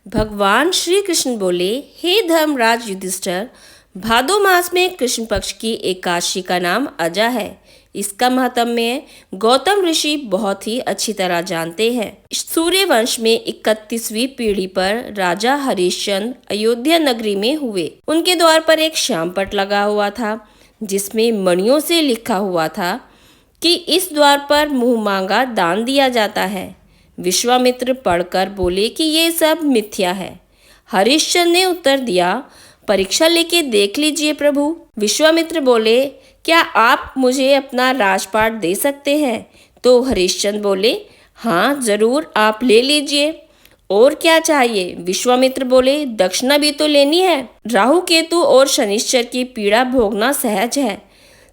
भगवान श्री कृष्ण बोले, हे धर्मराज युधिष्ठिर, भादो मास में कृष्ण पक्ष की एकादशी का नाम अजा है। इसका महात्म्य गौतम ऋषि बहुत ही अच्छी तरह जानते हैं। सूर्य वंश में 31वीं पीढ़ी पर राजा हरिश्चंद्र अयोध्या नगरी में हुए। उनके द्वार पर एक श्यामपट लगा हुआ था जिसमें मणियों से लिखा हुआ था कि इस द्वार पर मुंह मांगा दान दिया जाता है। विश्वामित्र पढ़कर बोले कि ये सब मिथ्या है। हरिश्चंद्र ने उत्तर दिया, परीक्षा लेके देख लीजिए प्रभु। विश्वामित्र बोले, क्या आप मुझे अपना राजपाट दे सकते हैं? तो हरिश्चंद्र बोले, हाँ जरूर, आप ले लीजिए। और क्या चाहिए? विश्वामित्र बोले, दक्षिणा भी तो लेनी है। राहु केतु और शनिश्चर की पीड़ा भोगना सहज है,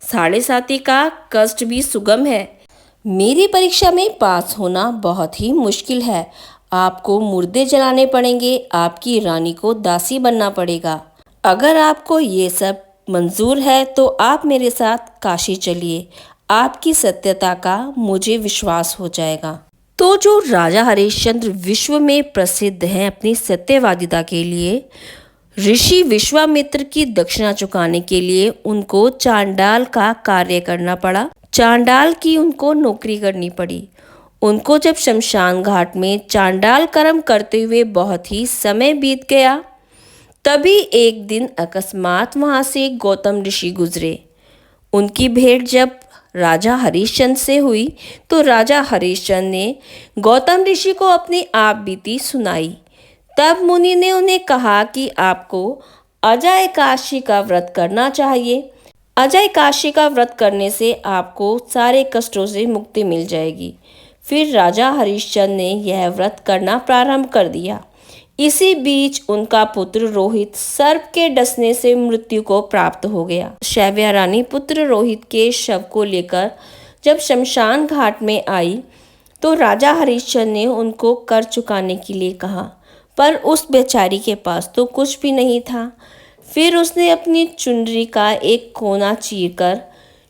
साढ़े साती का कष्ट भी सुगम है। मेरी परीक्षा में पास होना बहुत ही मुश्किल है। आपको मुर्दे जलाने पड़ेंगे, आपकी रानी को दासी बनना पड़ेगा। अगर आपको ये सब मंजूर है तो आप मेरे साथ काशी चलिए, आपकी सत्यता का मुझे विश्वास हो जाएगा। तो जो राजा हरिश्चंद्र विश्व में प्रसिद्ध हैं अपनी सत्यवादिता के लिए, ऋषि विश्वामित्र की दक्षिणा चुकाने के लिए उनको चांडाल का कार्य करना पड़ा। चांडाल की उनको नौकरी करनी पड़ी। उनको जब शमशान घाट में चांडाल कर्म करते हुए बहुत ही समय बीत गया, तभी एक दिन अकस्मात वहां से गौतम ऋषि गुजरे। उनकी भेंट जब राजा हरिश्चंद्र से हुई तो राजा हरिश्चंद्र ने गौतम ऋषि को अपनी आप बीती सुनाई। तब मुनि ने उन्हें कहा कि आपको अजा एकादशी का व्रत करना चाहिए। अजा एकादशी का व्रत करने से आपको सारे कष्टों से मुक्ति मिल जाएगी। फिर राजा हरिश्चंद्र ने यह व्रत करना प्रारंभ कर दिया। इसी बीच उनका पुत्र रोहित सर्प के डसने से मृत्यु को प्राप्त हो गया। शैव्या रानी पुत्र रोहित के शव को लेकर जब शमशान घाट में आई तो राजा हरिश्चंद्र ने उनको कर चुकाने के लिए कहा, पर उस बेचारी के पास तो कुछ भी नहीं था। फिर उसने अपनी चुनरी का एक कोना चीरकर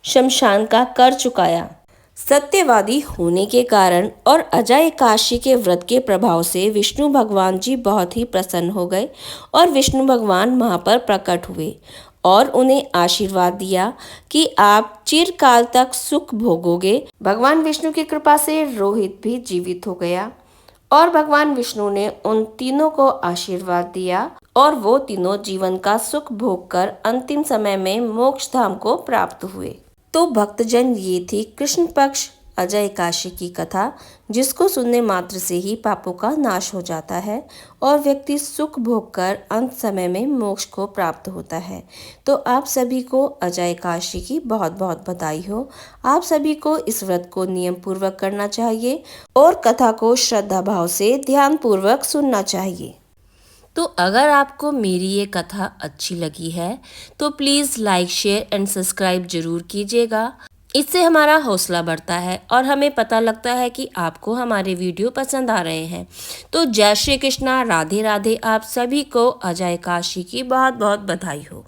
शमशान का कर चुकाया। सत्यवादी होने के कारण और अजा एकादशी के व्रत के प्रभाव से विष्णु भगवान जी बहुत ही प्रसन्न हो गए और विष्णु भगवान वहां पर प्रकट हुए और उन्हें आशीर्वाद दिया कि आप चिरकाल तक सुख भोगोगे। भगवान विष्णु की कृपा से रोहित भी जीवित हो गया और भगवान विष्णु ने उन तीनों को आशीर्वाद दिया और वो तीनों जीवन का सुख भोगकर अंतिम समय में मोक्ष धाम को प्राप्त हुए। तो भक्तजन, ये थी कृष्ण पक्ष अजा एकादशी की कथा, जिसको सुनने मात्र से ही पापों का नाश हो जाता है और व्यक्ति सुख भोग कर अंत समय में मोक्ष को प्राप्त होता है। तो आप सभी को अजा एकादशी की बहुत बहुत बधाई हो। आप सभी को इस व्रत को नियम पूर्वक करना चाहिए और कथा को श्रद्धा भाव से ध्यान पूर्वक सुनना चाहिए। तो अगर आपको मेरी ये कथा अच्छी लगी है तो please like, share and subscribe जरूर कीजिएगा। इससे हमारा हौसला बढ़ता है और हमें पता लगता है कि आपको हमारे वीडियो पसंद आ रहे हैं। तो जय श्री कृष्णा, राधे राधे। आप सभी को अजा एकादशी की बहुत बहुत बधाई हो।